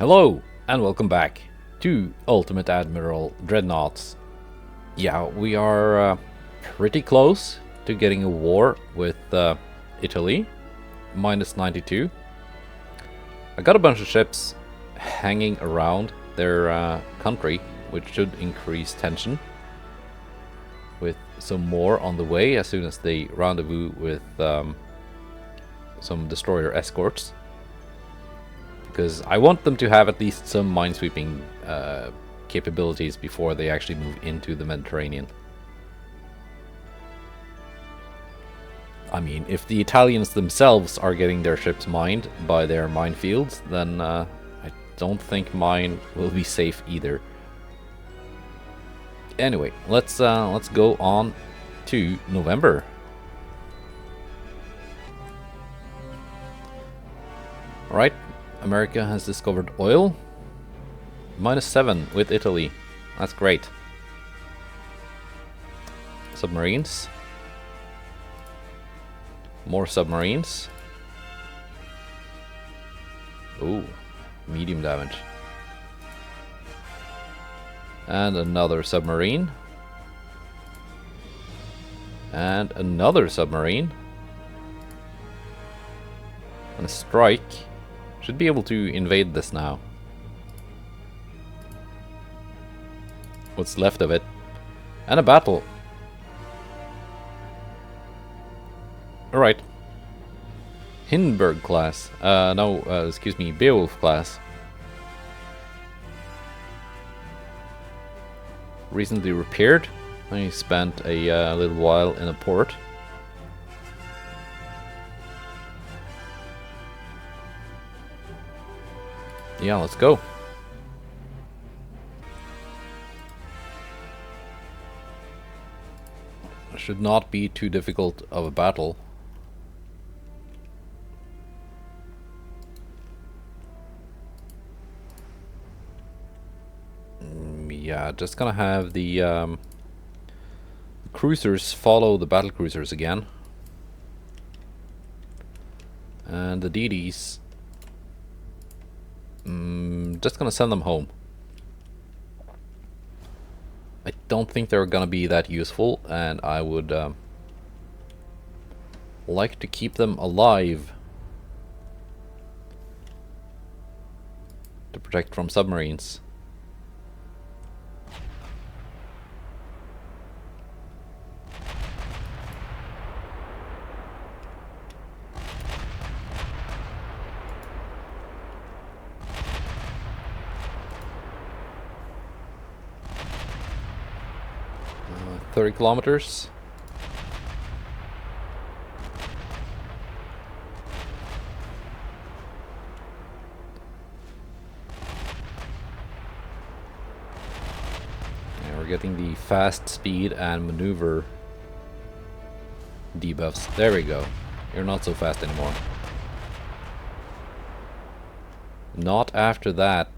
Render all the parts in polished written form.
Hello and welcome back to Ultimate Admiral Dreadnoughts. Yeah, we are pretty close to getting a war with Italy, minus 92. I got a bunch of ships hanging around their country, which should increase tension, with some more on the way as soon as they rendezvous with some destroyer escorts. Because I want them to have at least some minesweeping capabilities before they actually move into the Mediterranean. I mean, if the Italians themselves are getting their ships mined by their minefields, then I don't think mine will be safe either. Anyway, let's go on to November. All right. America has discovered oil. -7 with Italy. That's great. Submarines. More submarines. Ooh, medium damage. And another submarine. And another submarine. And a strike. Should be able to invade this now. What's left of it. And a battle. Alright. Hindenburg class. Excuse me, Beowulf class. Recently repaired. I spent a little while in a port. Yeah, let's go. Should not be too difficult of a battle. Yeah, just gonna have the cruisers follow the battle cruisers again. And the DDs... just gonna send them home. I don't think they're gonna be that useful, and I would like to keep them alive to protect from submarines. 30 kilometers. And we're getting the fast speed and maneuver debuffs. There we go. You're not so fast anymore. Not after that.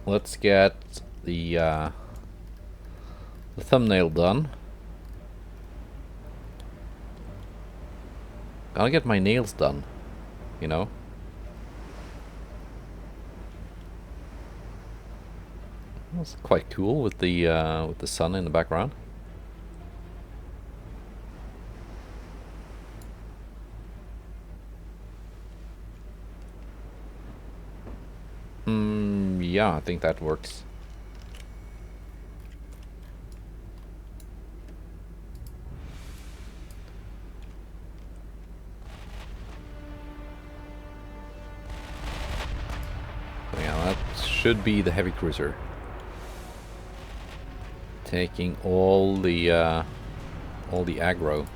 Let's get the thumbnail done. Gotta get my nails done, you know. That's quite cool with the sun in the background. Yeah, I think that works. So yeah, that should be the heavy cruiser. Taking all the aggro.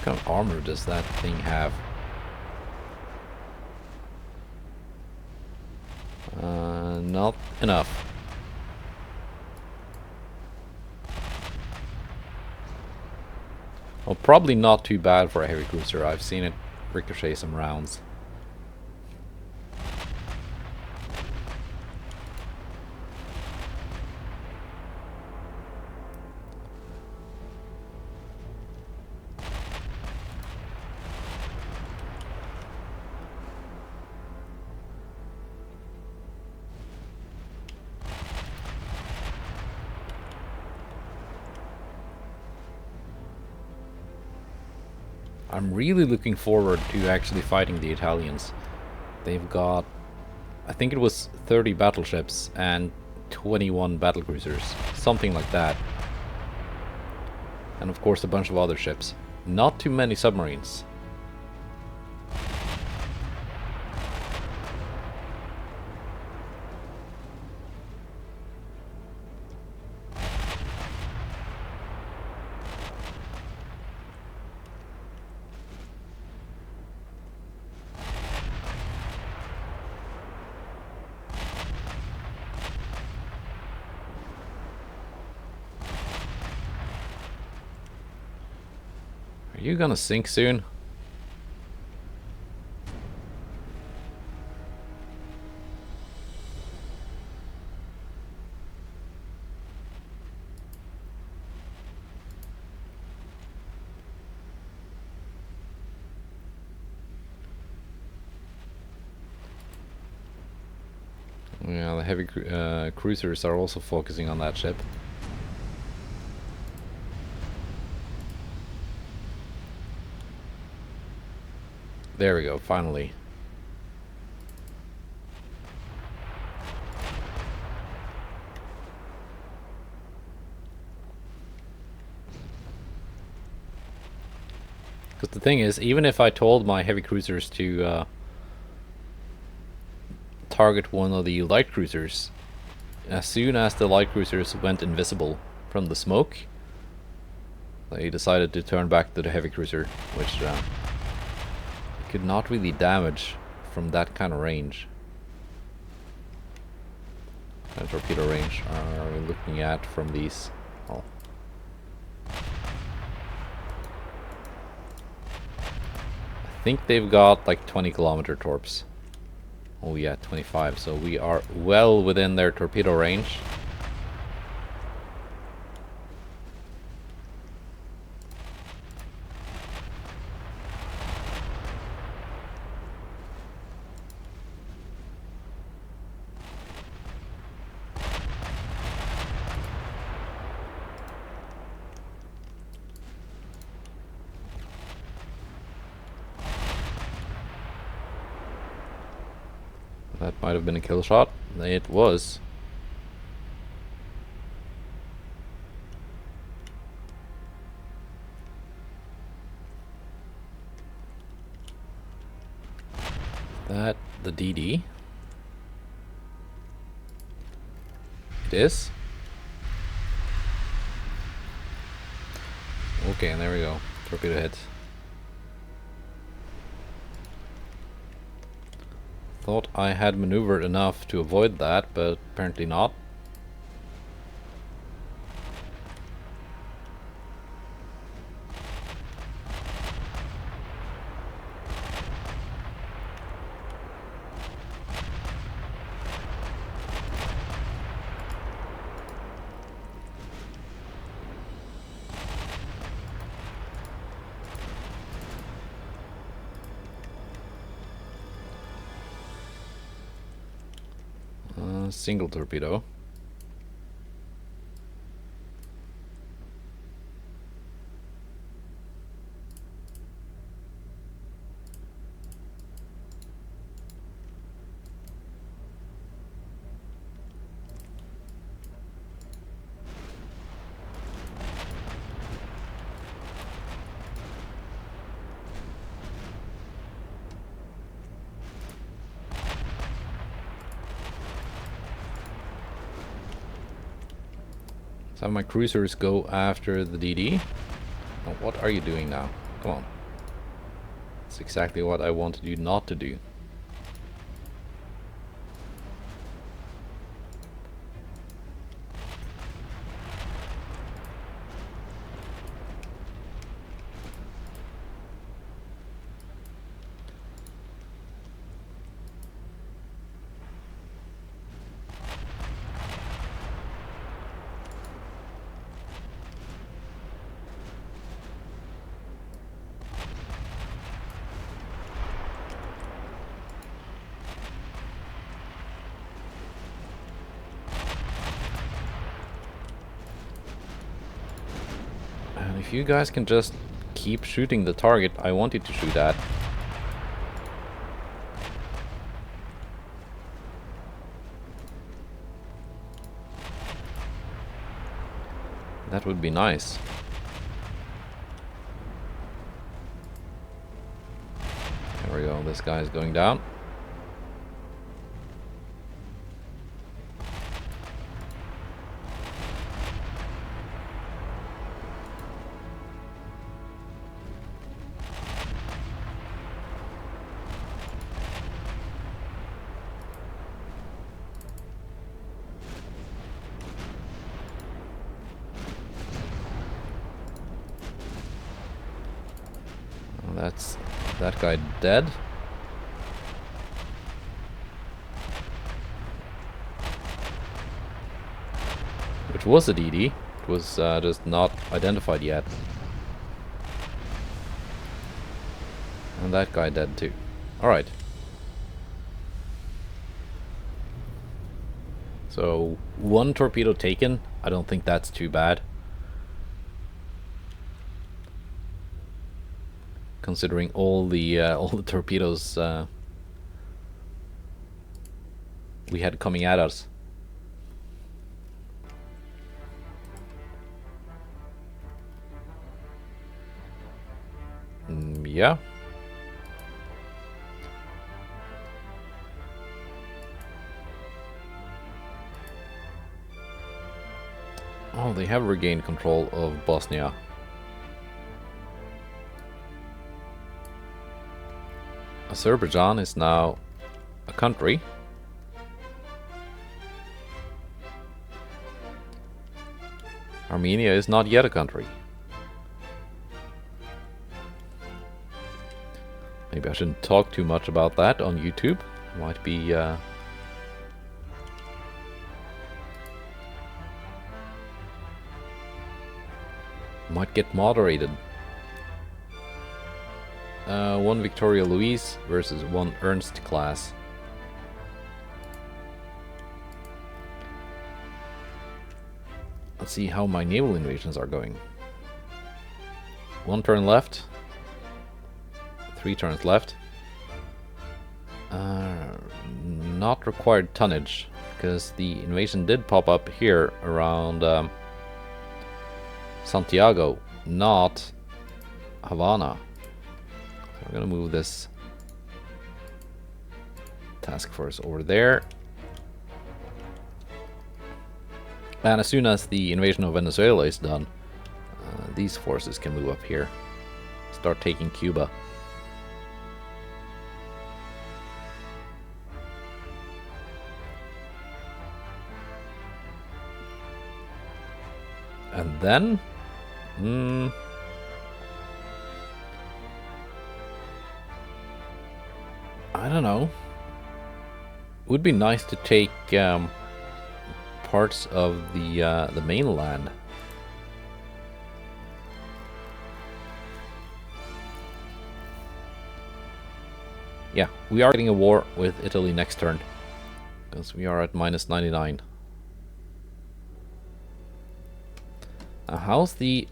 kind of armor does that thing have? Not enough. Well, probably not too bad for a heavy cruiser. I've seen it ricochet some rounds. I'm really looking forward to actually fighting the Italians. They've got, I think it was 30 battleships and 21 battlecruisers, something like that. And of course a bunch of other ships. Not too many submarines. Are you gonna sink soon? Yeah, the heavy cruisers are also focusing on that ship. There we go, finally. Because the thing is, even if I told my heavy cruisers to target one of the light cruisers, as soon as the light cruisers went invisible from the smoke, they decided to turn back to the heavy cruiser, which could not really damage from that kind of range. What kind of torpedo range are we looking at from these? Oh. I think they've got like 20-kilometer torps. Oh yeah, 25, so we are well within their torpedo range. That might have been a kill shot. It was. That the DD? It is. Okay, and there we go. Torpedo hit. Thought I had maneuvered enough to avoid that, but apparently not. Single torpedo. So my cruisers go after the DD. Oh, what are you doing now? Come on. That's exactly what I wanted you not to do. And if you guys can just keep shooting the target I wanted to shoot at. That would be nice. There we go, this guy is going down. That's that guy dead. Which was a DD. It was just not identified yet. And that guy dead too. Alright. So, one torpedo taken. I don't think that's too bad. Considering all the torpedoes we had coming at us. Yeah. Oh, they have regained control of Bosnia. Azerbaijan is now a country. Armenia is not yet a country. Maybe I shouldn't talk too much about that on YouTube. Might be might get moderated. One Victoria Louise versus one Ernst class. Let's see how my naval invasions are going. 1 turn left. 3 turns left. Not required tonnage, because the invasion did pop up here around Santiago, not Havana. So we're gonna move this task force over there. And as soon as the invasion of Venezuela is done, these forces can move up here. Start taking Cuba. And then... I don't know. Would be nice to take parts of the mainland. Yeah, we are getting a war with Italy next turn, because we are at minus 99. Now, how's the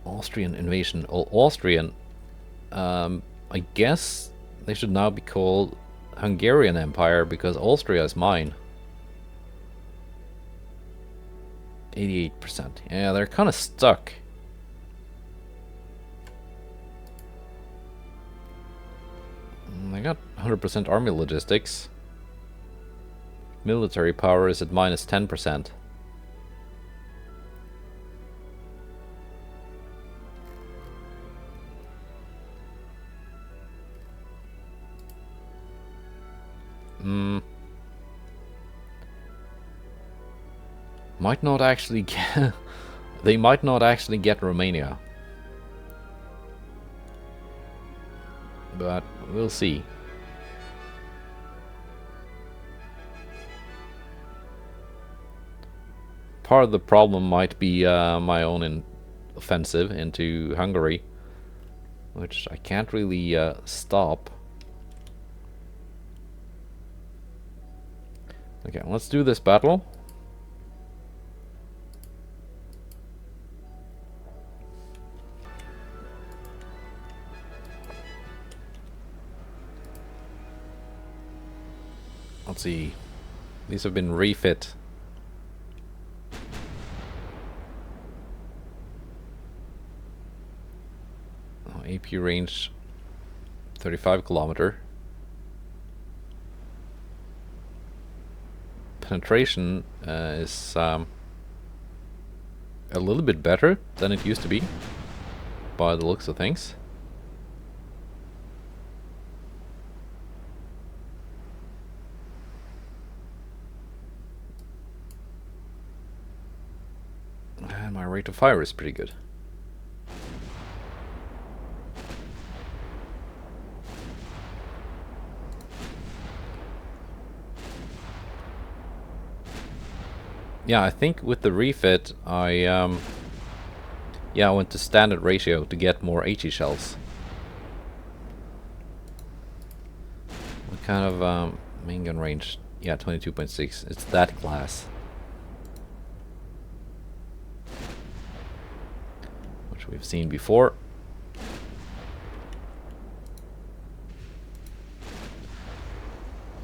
Austrian invasion? Well, Austrian, I guess they should now be called Hungarian Empire, because Austria is mine. 88%. Yeah, they're kind of stuck. I got 100% army logistics. Military power is at minus 10%. might not actually get they might not actually get Romania. But we'll see. Part of the problem might be my own offensive into Hungary, which I can't really stop. Okay, let's do this battle. Let's see. These have been refit. Oh, AP range 35 kilometer. Penetration is a little bit better than it used to be, by the looks of things. And my rate of fire is pretty good. Yeah, I think with the refit, I went to standard ratio to get more HE shells. What kind of main gun range? Yeah, 22.6. It's that class. Which we've seen before.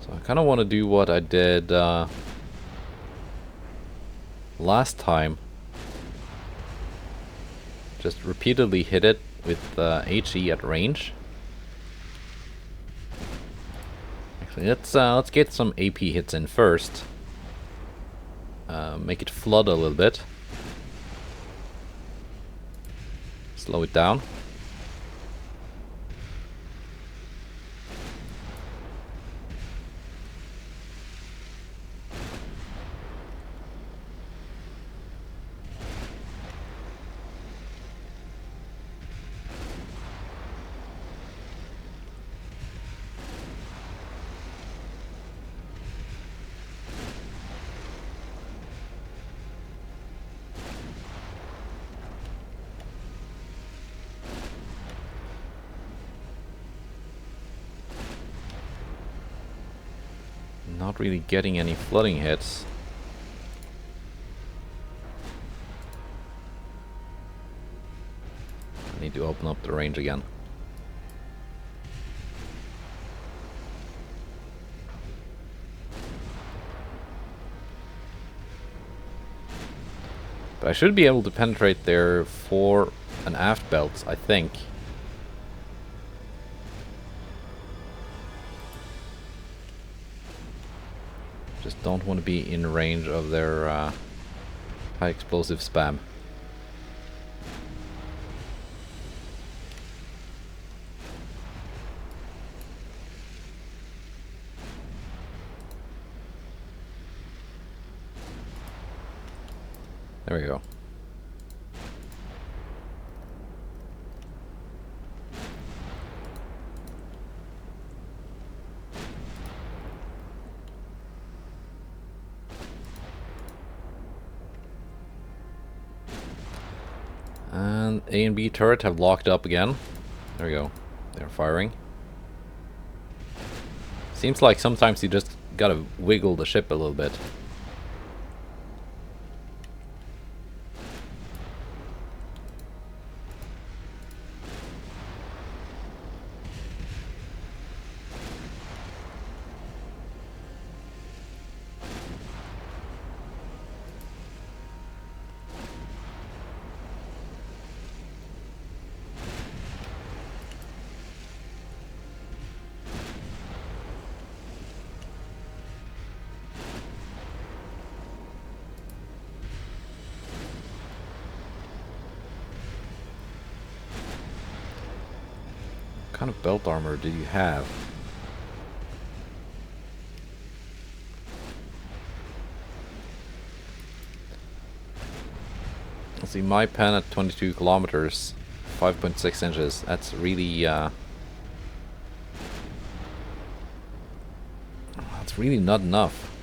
So I kind of want to do what I did last time. Just repeatedly hit it with HE at range. Actually, let's get some AP hits in first. Make it flood a little bit. Slow it down. Not really getting any flooding hits. I need to open up the range again. But I should be able to penetrate their fore and aft belts, I think. Just don't want to be in range of their high explosive spam. There we go. And A and B turret have locked up again. There we go. They're firing. Seems like sometimes you just gotta wiggle the ship a little bit. What kind of belt armor do you have? See, my pen at 22 kilometers, 5.6 inches. That's really that's really not enough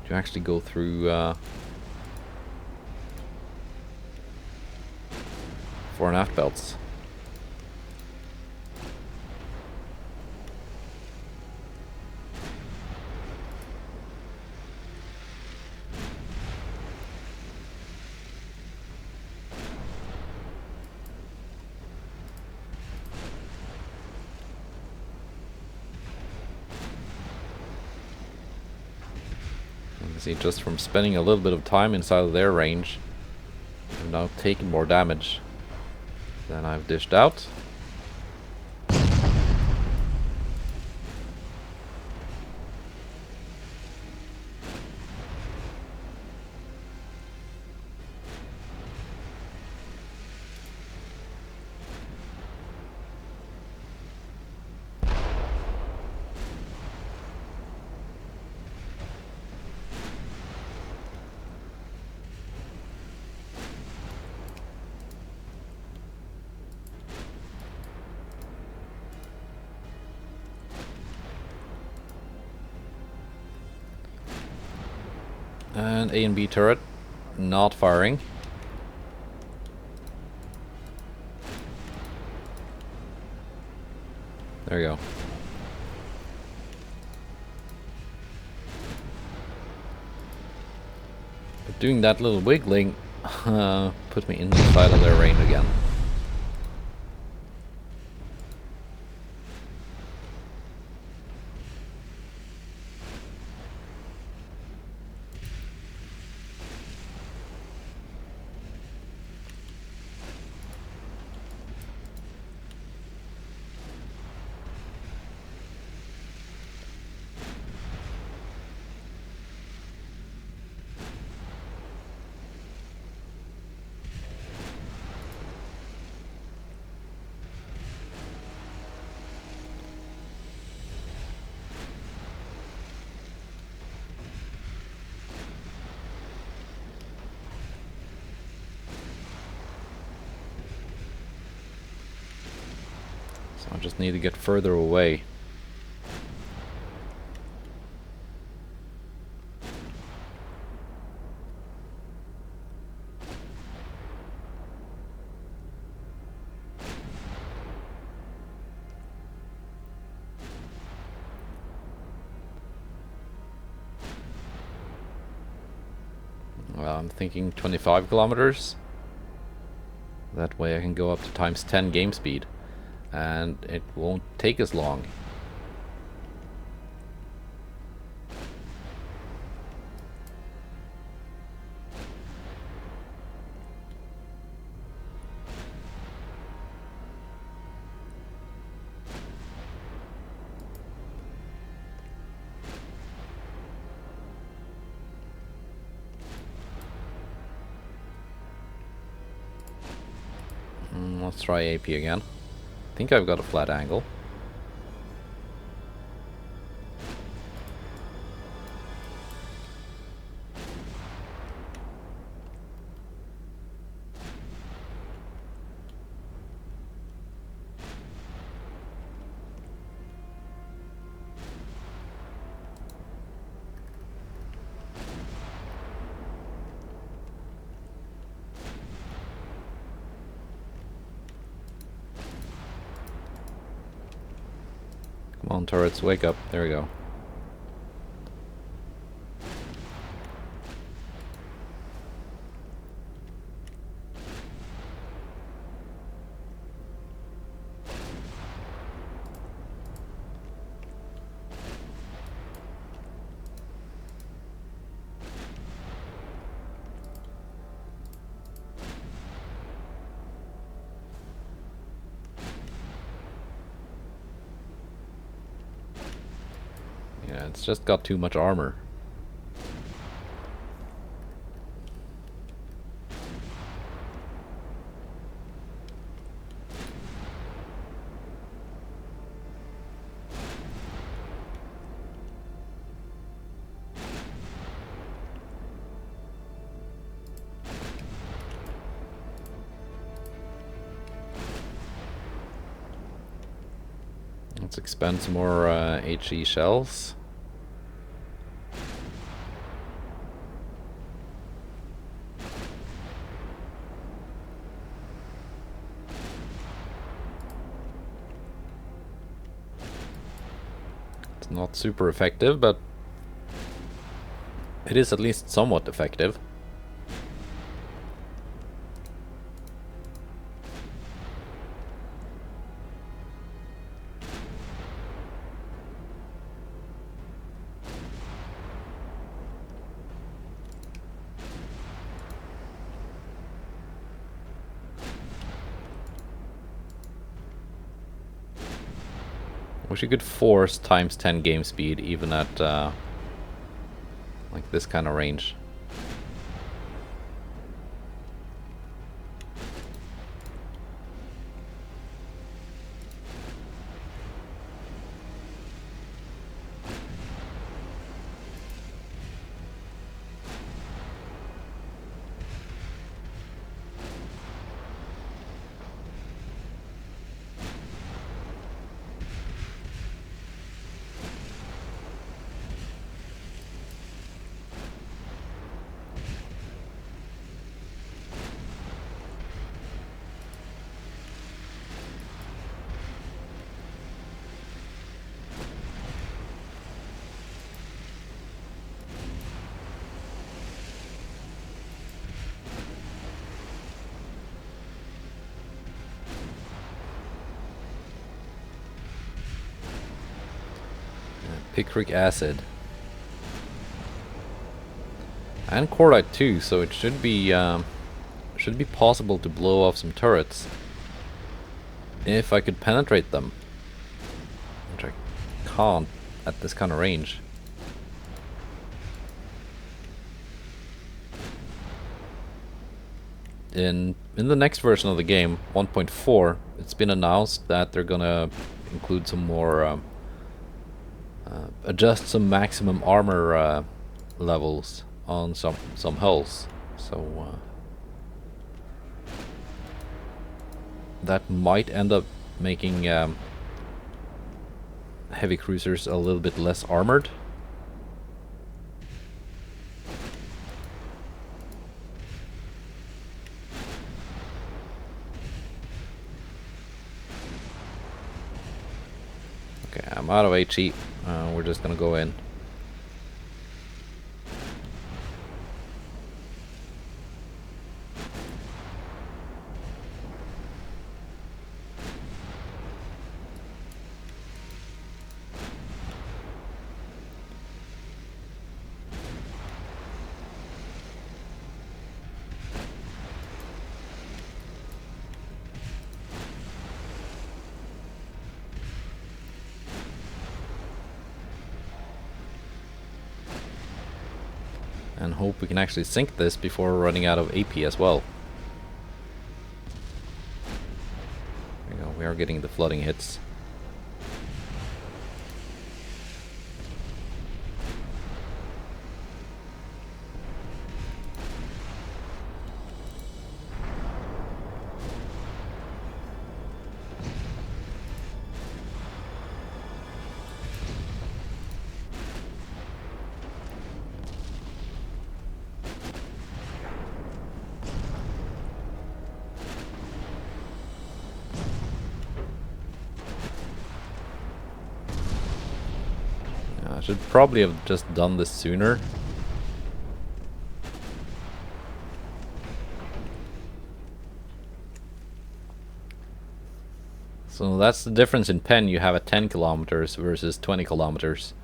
to actually go through fore and aft belts. See, just from spending a little bit of time inside of their range, I've now taken more damage than I've dished out. And A and B turret not firing. There we go. But doing that little wiggling put me inside of their range again. So I just need to get further away. Well, I'm thinking 25 kilometers. That way I can go up to times 10 game speed. And it won't take as long. Let's try AP again. I think I've got a flat angle. Come on, turrets, wake up. There we go. Yeah, it's just got too much armor. Let's expend some more HE shells. It's not super effective, but it is at least somewhat effective. Wish you could force times 10 game speed even at like this kind of range. Picric acid. And cordite too, so it should be possible to blow off some turrets if I could penetrate them, which I can't at this kind of range. In the next version of the game, 1.4, it's been announced that they're gonna include some more adjust some maximum armor levels on some hulls, so that might end up making heavy cruisers a little bit less armored. Okay, I'm out of HE. We're just gonna go in. And hope we can actually sink this before running out of AP as well. There we go, we are getting the flooding hits. I should probably have just done this sooner. So that's the difference in pen you have at 10 kilometers versus 20 kilometers.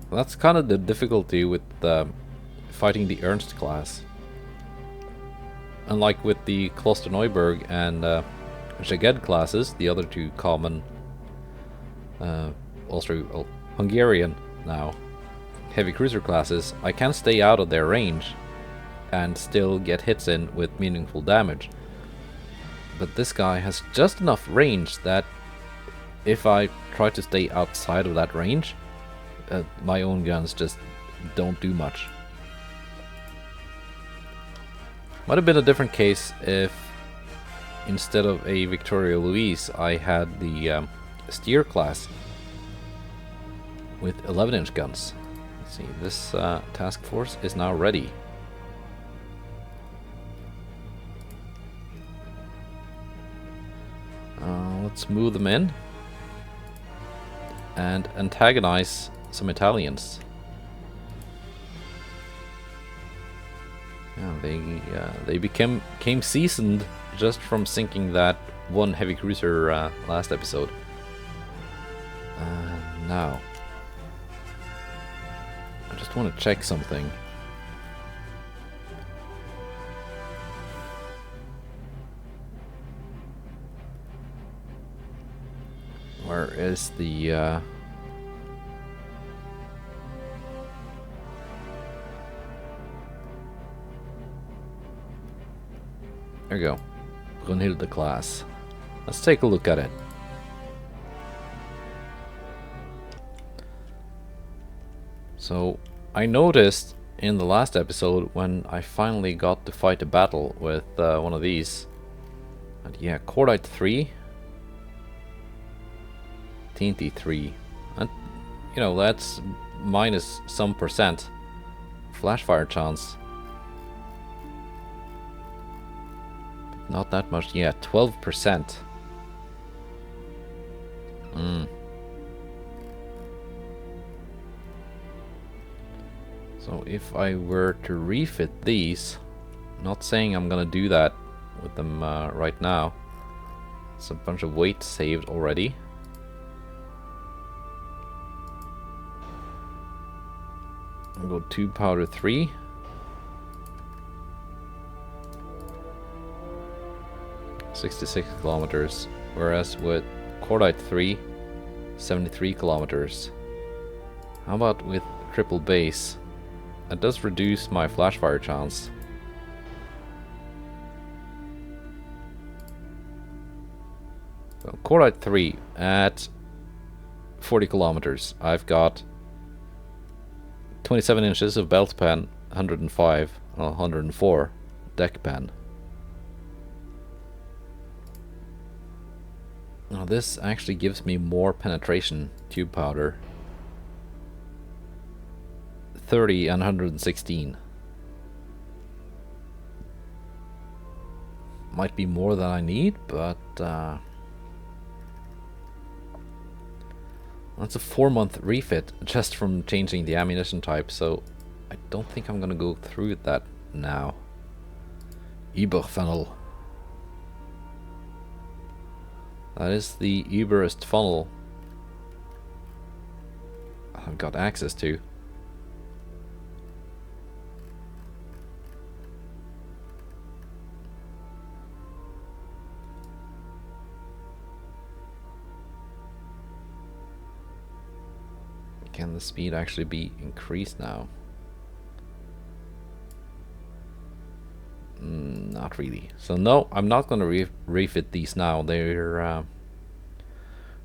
That's kind of the difficulty with fighting the Ernst class. Unlike with the Klosterneuburg and Szeged classes, the other two common Austria-Hungarian now heavy cruiser classes, I can stay out of their range and still get hits in with meaningful damage. But this guy has just enough range that if I try to stay outside of that range, my own guns just don't do much. Might have been a different case if instead of a Victoria Louise I had the Steer class with 11-inch guns. Let's see, this task force is now ready. Let's move them in and antagonize some Italians. Yeah, they became seasoned just from sinking that one heavy cruiser last episode. Now, I just want to check something. Where is the there we go. Brunhilde class. Let's take a look at it. So, I noticed in the last episode when I finally got to fight a battle with one of these. And yeah, Cordite 3. TNT 3. And, you know, that's minus some percent flash fire chance. Not that much, yeah, 12%. So if I were to refit these, not saying I'm gonna do that with them right now. It's a bunch of weight saved already. I'll go 2 powder 3. $66 kilometers, whereas with Cordite 3, 73 kilometers. How about with triple base? That does reduce my flash fire chance. So Cordite 3 at 40 kilometers. I've got 27 inches of belt pan, 104 deck pan. Now this actually gives me more penetration tube powder. 30 and 116. Might be more than I need, but that's a 4-month refit just from changing the ammunition type, so I don't think I'm gonna go through that now. Überfunnel. That is the Uberest funnel I've got access to. Can the speed actually be increased now? Not really. So no, I'm not going to refit these now. They're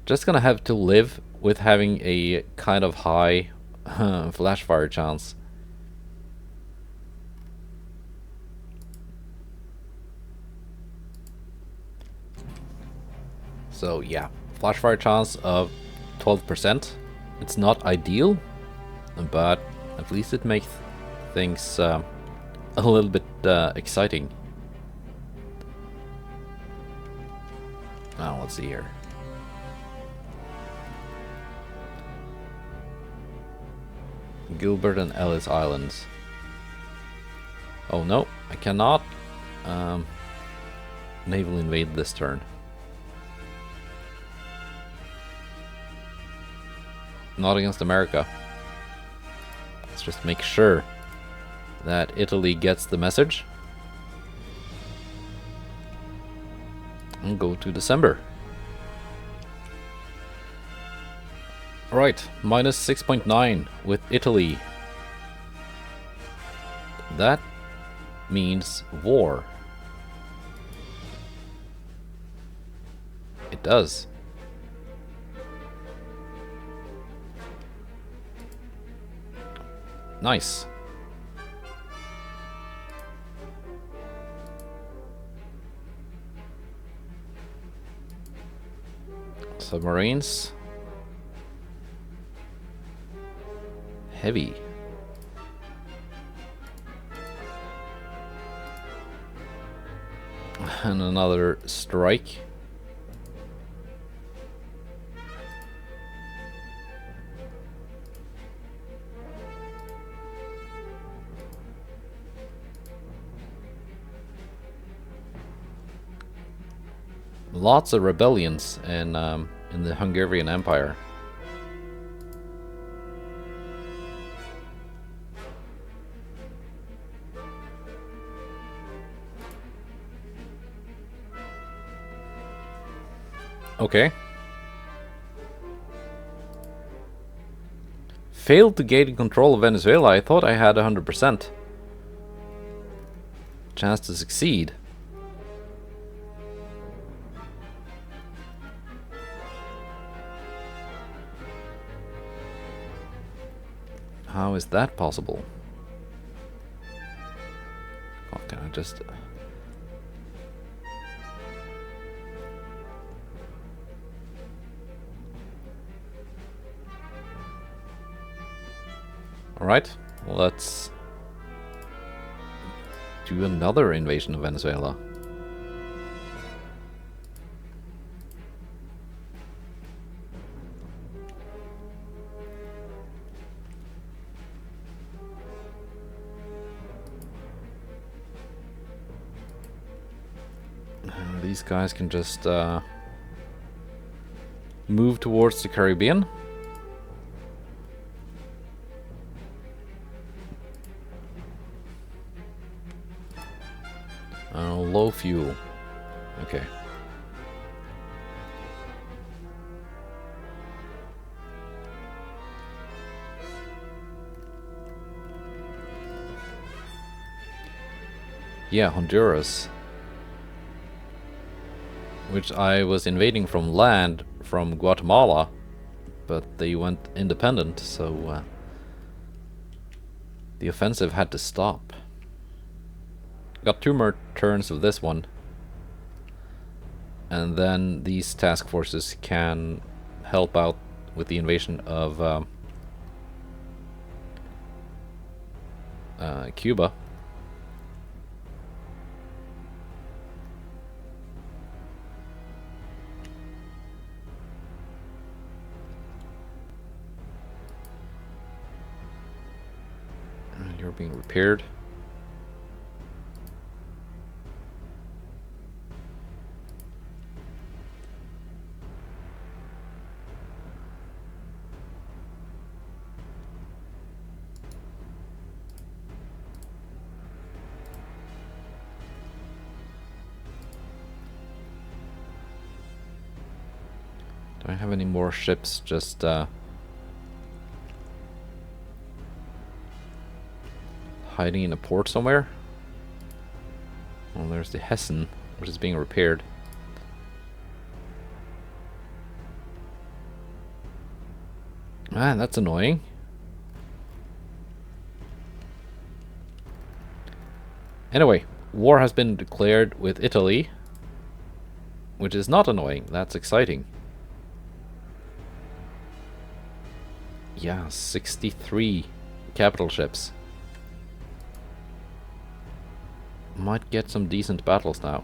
just going to have to live with having a kind of high flash fire chance. So yeah, flash fire chance of 12%. It's not ideal, but at least it makes things a little bit exciting. Now let's see here. Gilbert and Ellis Islands. Oh no, I cannot naval invade this turn. Not against America. Let's just make sure that Italy gets the message. And go to December. Alright, minus 6.9 with Italy. That means war. It does. Nice. Submarines. Heavy. And another strike. Lots of rebellions in the Hungarian Empire. Okay. Failed to gain control of Venezuela. I thought I had 100% chance to succeed. How is that possible? Oh, can I just... Alright, let's do another invasion of Venezuela. These guys can just move towards the Caribbean. Low fuel. Okay. Yeah, Honduras. Which I was invading from land from Guatemala, but they went independent, so the offensive had to stop. Got 2 more turns of this one, and then these task forces can help out with the invasion of Cuba. You're being repaired. Do I have any more ships just hiding in a port somewhere? Well, there's the Hessen, which is being repaired. Man, that's annoying. Anyway, war has been declared with Italy, which is not annoying. That's exciting. Yeah, 63 capital ships. Might get some decent battles now.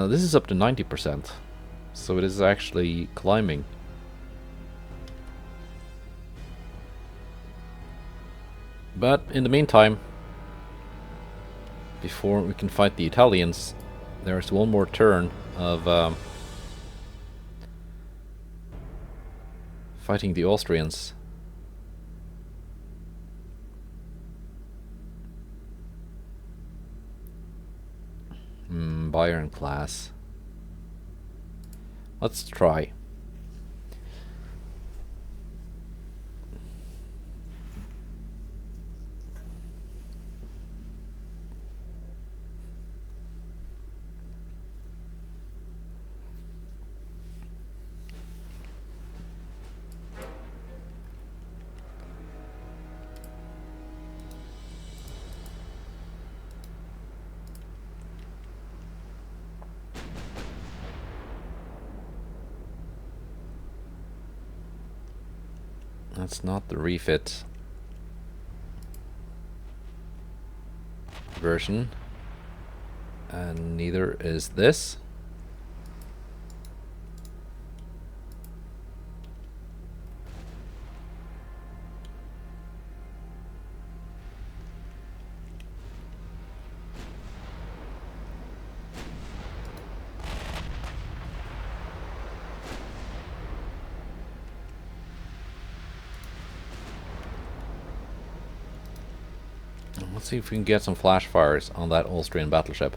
This is up to 90%, so it is actually climbing. But in the meantime, before we can fight the Italians, there's one more turn of fighting the Austrians. Bayern class. Let's try. That's not the refit version, and neither is this. Let's see if we can get some flash fires on that Austrian battleship.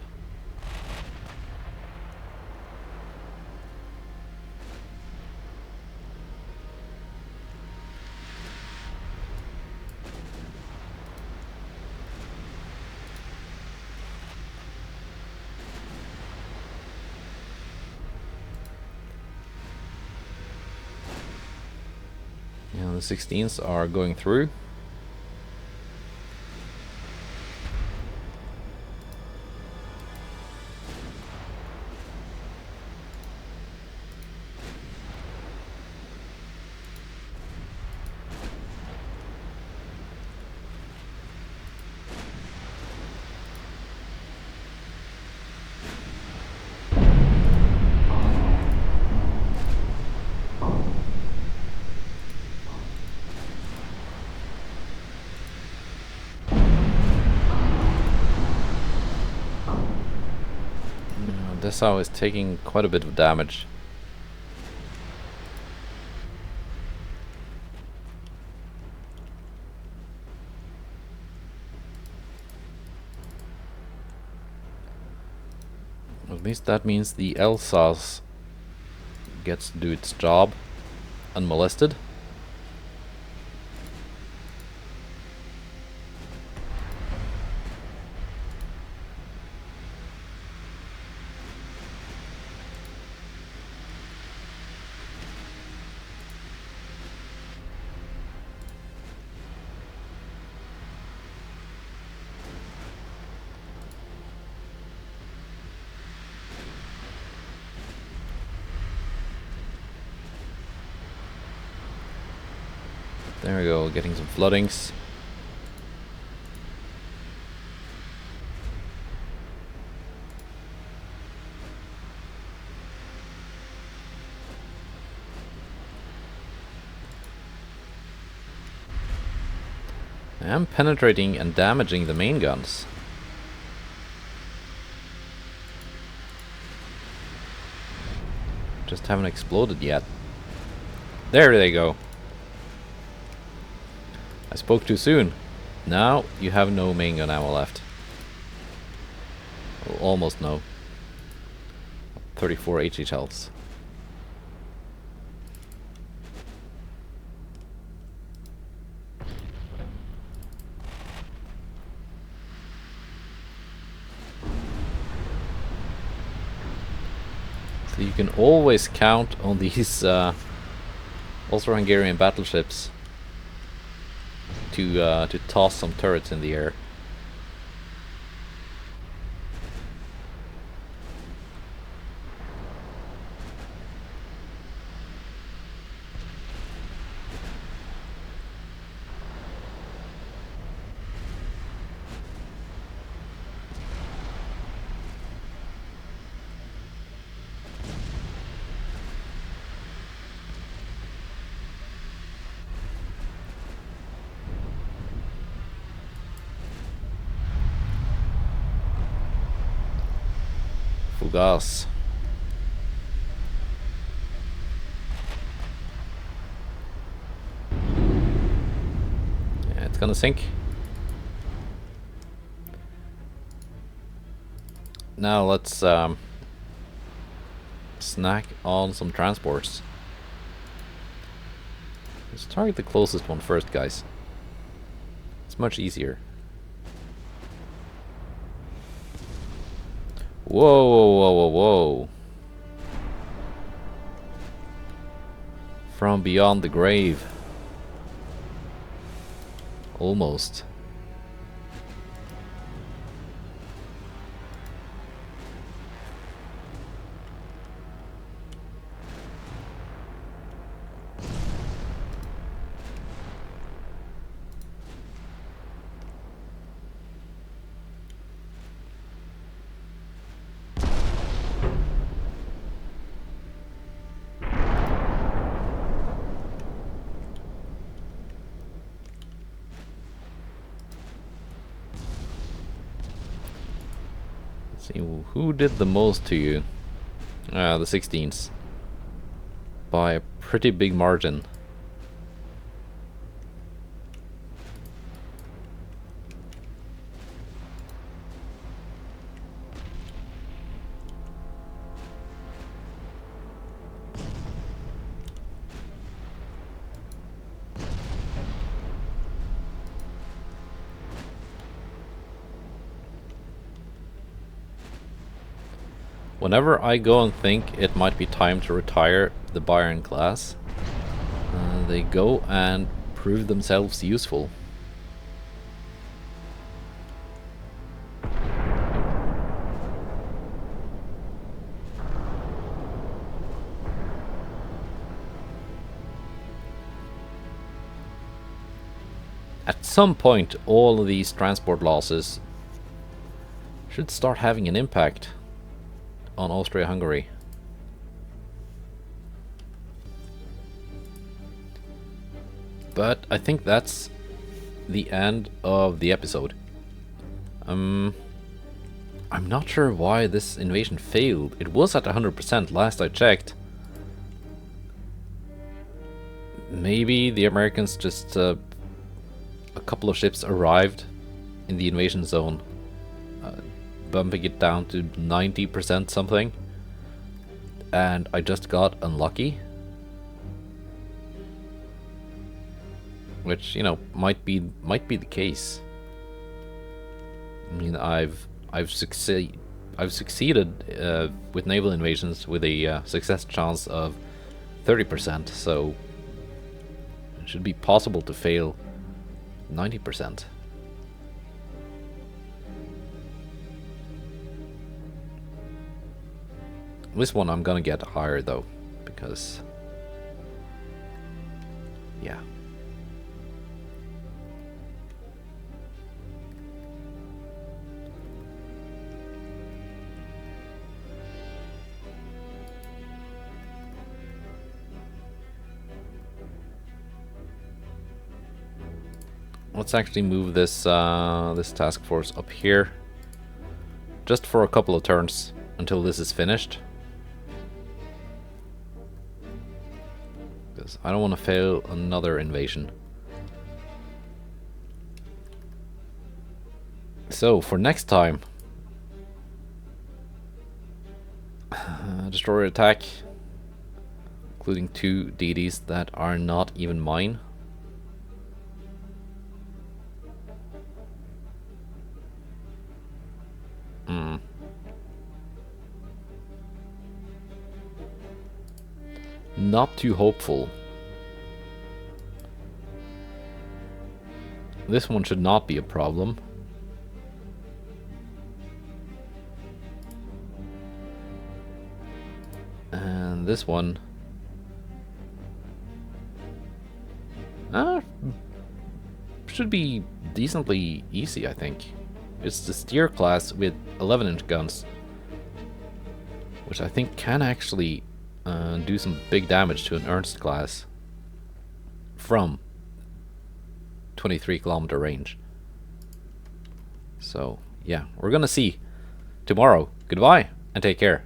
Yeah, the 16s are going through. Dessau is taking quite a bit of damage. At least that means the Elsass gets to do its job unmolested. There we go, getting some floodings. I am penetrating and damaging the main guns. Just haven't exploded yet. There they go. I spoke too soon. Now you have no main gun ammo left. Well, almost no. 34 HE shells. So you can always count on these Austro-Hungarian battleships to toss some turrets in the air. Fugas. Yeah, it's gonna sink. Now let's snack on some transports. Let's target the closest one first, guys. It's much easier. Whoa, whoa, whoa, whoa, whoa. From beyond the grave. Almost. See, who did the most to you? The 16s. By a pretty big margin. Whenever I go and think it might be time to retire the Bayern class, they go and prove themselves useful. At some point, all of these transport losses should start having an impact on Austria-Hungary. But I think that's the end of the episode. I'm not sure why this invasion failed. It was at 100% last I checked. Maybe the Americans just a couple of ships arrived in the invasion zone, bumping it down to 90% something, and I just got unlucky, which, you know, might be the case. I mean, I've succeeded with naval invasions with a success chance of 30%, so it should be possible to fail 90%. This one I'm gonna get higher though, because yeah. Let's actually move this this task force up here, just for a couple of turns until this is finished. Because I don't want to fail another invasion. So for next time, destroyer attack, including 2 DDs that are not even mine. Not too hopeful. This one should not be a problem. And this one should be decently easy, I think. It's the steer class with 11-inch guns, which I think can actually do some big damage to an Ernst class from 23-kilometer range. So yeah, we're gonna see tomorrow. Goodbye and take care.